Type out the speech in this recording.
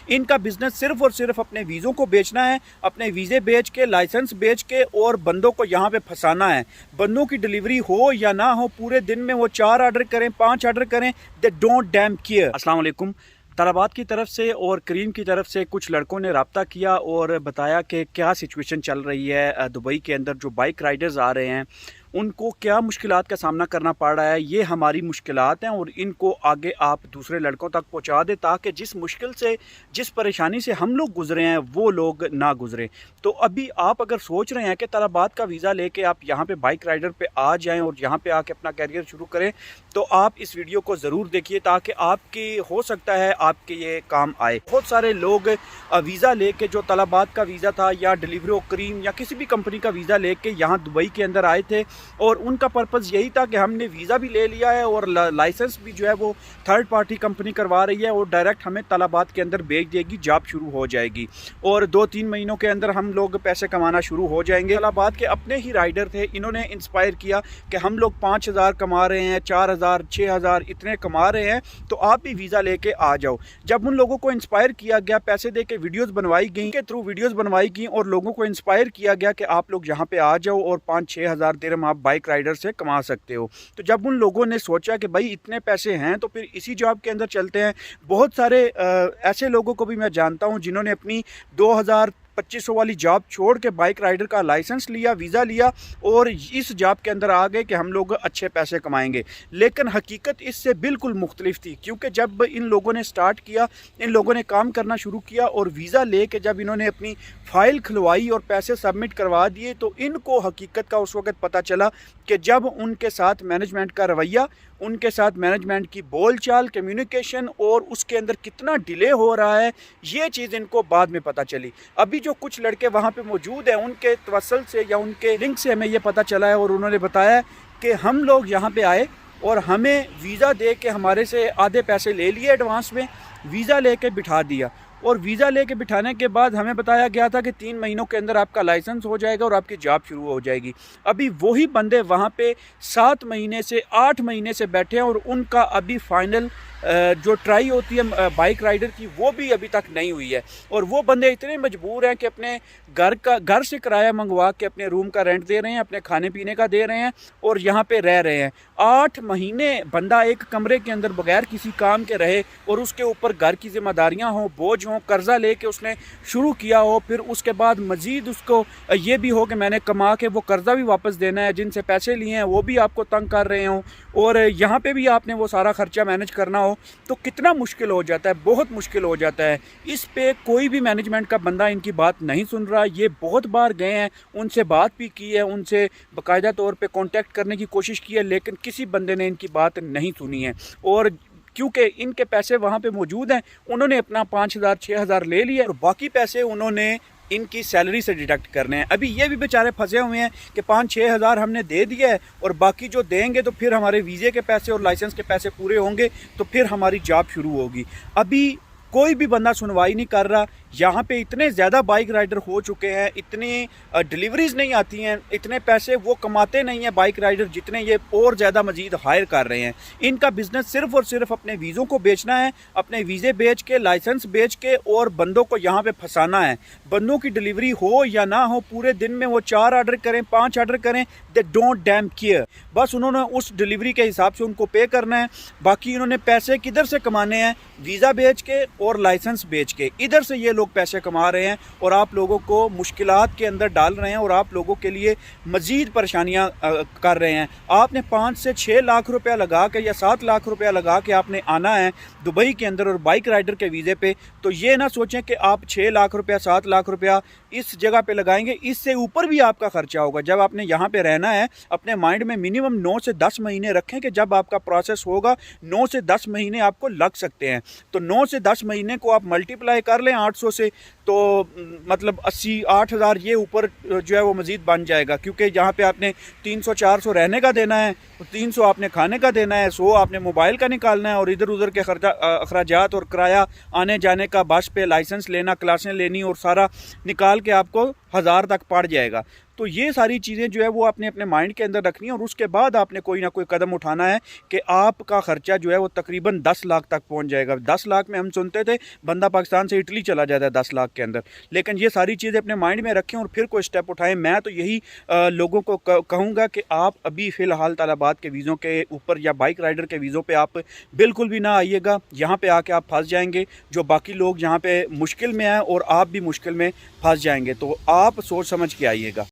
इनका बिजनेस सिर्फ और सिर्फ अपने वीज़ों को बेचना है, अपने वीज़े बेच के, लाइसेंस बेच के और बंदों को यहाँ पे फंसाना है। बंदों की डिलीवरी हो या ना हो, पूरे दिन में वो 4 ऑर्डर करें, 5 ऑर्डर करें, दे डोंट डैम केयर। अस्सलाम वालेकुम। तलबात की तरफ से और करीम की तरफ से कुछ लड़कों ने रब्ता किया और बताया कि क्या सिचुएशन चल रही है दुबई के अंदर। जो बाइक राइडर्स आ रहे हैं उनको क्या मुश्किलात का सामना करना पड़ रहा है, ये हमारी मुश्किलात हैं और इनको आगे आप दूसरे लड़कों तक पहुंचा दें ताकि जिस मुश्किल से, जिस परेशानी से हम लोग गुजरे हैं वो लोग ना गुजरें। तो अभी आप अगर सोच रहे हैं कि तलबात का वीज़ा लेके आप यहाँ पे बाइक राइडर पे आ जाएं और यहाँ पे आके अपना कैरियर शुरू करें, तो आप इस वीडियो को ज़रूर देखिए ताकि आपकी, हो सकता है आपके ये काम आए। बहुत सारे लोग वीज़ा लेके, जो तलबात का वीज़ा था या डिलीवरी करीम या किसी भी कंपनी का वीज़ा लेके यहाँ दुबई के अंदर आए थे और उनका पर्पज़ यही था कि हमने वीज़ा भी ले लिया है और लाइसेंस भी जो है वो थर्ड पार्टी कंपनी करवा रही है और डायरेक्ट हमें तलबात के अंदर भेज देगी, जॉब शुरू हो जाएगी और 2-3 महीनों के अंदर हम लोग पैसे कमाना शुरू हो जाएंगे। तलबात के अपने ही राइडर थे, इन्होंने इंस्पायर किया कि हम लोग 5,000 कमा रहे हैं, 4,000, 6,000 इतने कमा रहे हैं, तो आप भी वीज़ा लेके आ जाओ। जब उन लोगों को इंस्पायर किया गया, पैसे दे के वीडियोज़ बनवाई गई, के थ्रू वीडियोज़ बनवाई गई और लोगों को इंस्पायर किया गया कि आप लोग यहाँ पे आ जाओ और 5-6 हज़ार दिरहम आप बाइक राइडर से कमा सकते हो। तो जब उन लोगों ने सोचा कि भाई इतने पैसे हैं तो फिर इसी जॉब के अंदर चलते हैं। बहुत सारे ऐसे लोगों को भी मैं जानता हूं जिन्होंने अपनी 2,000-2,500 वाली जॉब छोड़ के बाइक राइडर का लाइसेंस लिया, वीज़ा लिया और इस जॉब के अंदर आ गए कि हम लोग अच्छे पैसे कमाएंगे। लेकिन हकीकत इससे बिल्कुल मुख्तलिफ थी, क्योंकि जब इन लोगों ने स्टार्ट किया, इन लोगों ने काम करना शुरू किया और वीज़ा ले के जब इन्होंने अपनी फ़ाइल खुलवाई और पैसे सबमिट करवा दिए, तो इनको हकीकत का उस वक्त पता चला कि जब उनके साथ मैनेजमेंट का रवैया, उनके साथ मैनेजमेंट की बोलचाल, कम्युनिकेशन और उसके अंदर कितना डिले हो रहा है, ये चीज़ इनको बाद में पता चली। अभी जो कुछ लड़के वहाँ पे मौजूद हैं, उनके तवसल से या उनके लिंक से हमें ये पता चला है और उन्होंने बताया कि हम लोग यहाँ पे आए और हमें वीज़ा दे के हमारे से आधे पैसे ले लिए एडवांस में, वीज़ा लेके बिठा दिया और वीज़ा लेके बिठाने के बाद हमें बताया गया था कि 3 महीनों के अंदर आपका लाइसेंस हो जाएगा और आपकी जॉब शुरू हो जाएगी। अभी वही बंदे वहाँ पे 7 महीने से 8 महीने से बैठे हैं और उनका अभी फाइनल जो ट्राई होती है बाइक राइडर की, वो भी अभी तक नहीं हुई है। और वो बंदे इतने मजबूर हैं कि अपने घर से किराया मंगवा के अपने रूम का रेंट दे रहे हैं, अपने खाने पीने का दे रहे हैं और यहाँ पे रह रहे हैं। 8 महीने बंदा एक कमरे के अंदर बगैर किसी काम के रहे और उसके ऊपर घर की जिम्मेदारियाँ हों, बोझ हों, कर्जा लेके उसने शुरू किया हो, फिर उसके बाद मज़ीद उसको ये भी हो कि मैंने कमा के वो कर्जा भी वापस देना है, जिनसे पैसे लिए हैं वो भी आपको तंग कर रहे हों और यहाँ पे भी आपने वो सारा ख़र्चा मैनेज करना हो, तो कितना मुश्किल हो जाता है, बहुत मुश्किल हो जाता है। इस पे कोई भी मैनेजमेंट का बंदा इनकी बात नहीं सुन रहा। ये बहुत बार गए हैं, उनसे बात भी की है, उनसे बाकायदा तौर पे कांटेक्ट करने की कोशिश की है, लेकिन किसी बंदे ने इनकी बात नहीं सुनी है। और क्योंकि इनके पैसे वहाँ पे मौजूद हैं, उन्होंने अपना 5,000 6,000 ले लिया और बाकी पैसे उन्होंने इनकी सैलरी से डिडक्ट करने हैं। अभी ये भी बेचारे फंसे हुए हैं कि 5-6 हज़ार हमने दे दिया है और बाकी जो देंगे तो फिर हमारे वीज़े के पैसे और लाइसेंस के पैसे पूरे होंगे तो फिर हमारी जॉब शुरू होगी। अभी कोई भी बंदा सुनवाई नहीं कर रहा। यहाँ पे इतने ज़्यादा बाइक राइडर हो चुके हैं, इतनी डिलीवरीज नहीं आती हैं, इतने पैसे वो कमाते नहीं हैं बाइक राइडर जितने ये और ज़्यादा मज़ीद हायर कर रहे हैं। इनका बिज़नेस सिर्फ और सिर्फ अपने वीज़ों को बेचना है, अपने वीज़े बेच के, लाइसेंस बेच के और बंदों को यहाँ पे फंसाना है। बंदों की डिलीवरी हो या ना हो, पूरे दिन में वो 4 ऑर्डर करें, 5 ऑर्डर करें, दे डोंट डैम केयर। बस उन्होंने उस डिलीवरी के हिसाब से उनको पे करना है। बाकी इन्होंने पैसे किधर से कमाने हैं? वीज़ा बेच के और लाइसेंस बेच के, इधर से ये लोग पैसे कमा रहे हैं और आप लोगों को मुश्किलात के अंदर डाल रहे हैं और आप लोगों के लिए मज़ीद परेशानियां कर रहे हैं। आपने 5 से 6 लाख रुपया लगा के या 7 लाख रुपया लगा के आपने आना है दुबई के अंदर और बाइक राइडर के वीज़े पे, तो ये ना सोचें कि आप 6 लाख रुपया 7 लाख रुपया इस जगह पे लगाएंगे, इससे ऊपर भी आपका खर्चा होगा। जब आपने यहाँ पे रहना है, अपने माइंड में मिनिमम 9 से 10 महीने रखें कि जब आपका प्रोसेस होगा 9 से 10 महीने आपको लग सकते हैं। तो 9 से 10 महीने को आप मल्टीप्लाई कर लें 800 से, तो मतलब 80-8 हज़ार ये ऊपर जो है वो मज़ीद बन जाएगा, क्योंकि यहाँ पे आपने 300-400 रहने का देना है, 300 आपने खाने का देना है, 100 आपने मोबाइल का निकालना है और इधर उधर के अखराजात और किराया आने जाने का, बस पे लाइसेंस लेना, क्लासें लेनी और सारा निकाल के आपको 1,000 तक पड़ जाएगा। तो ये सारी चीज़ें जो है वो आपने अपने माइंड के अंदर रखनी है, और उसके बाद आपने कोई ना कोई कदम उठाना है कि आपका ख़र्चा जो है वो तकरीबन 10 लाख तक पहुंच जाएगा। 10 लाख में हम सुनते थे बंदा पाकिस्तान से इटली चला जाता है 10 लाख के अंदर, लेकिन ये सारी चीज़ें अपने माइंड में रखें और फिर कोई स्टेप उठाएं। मैं तो यही लोगों को कहूँगा कि आप अभी फ़िलहाल तालिबात के वीज़ों के ऊपर या बाइक राइडर के वीज़ों पे आप बिल्कुल भी ना आइएगा। यहाँ पे आके आप फंस जाएंगे, जो बाकी लोग यहाँ पे मुश्किल में हैं और आप भी मुश्किल में फंस जाएंगे। तो आप सोच समझ के आइएगा।